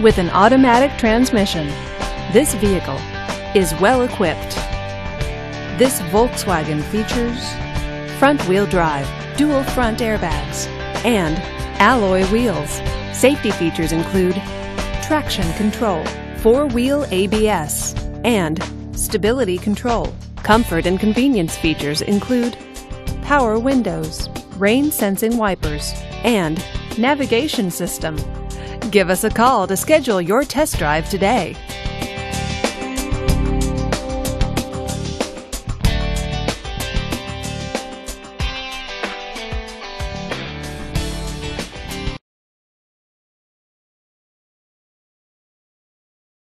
With an automatic transmission, this vehicle is well equipped. This Volkswagen features front-wheel drive, dual front airbags, and alloy wheels. Safety features include traction control, four-wheel ABS, and stability control. Comfort and convenience features include power windows, rain-sensing wipers, and navigation system. Give us a call to schedule your test drive today.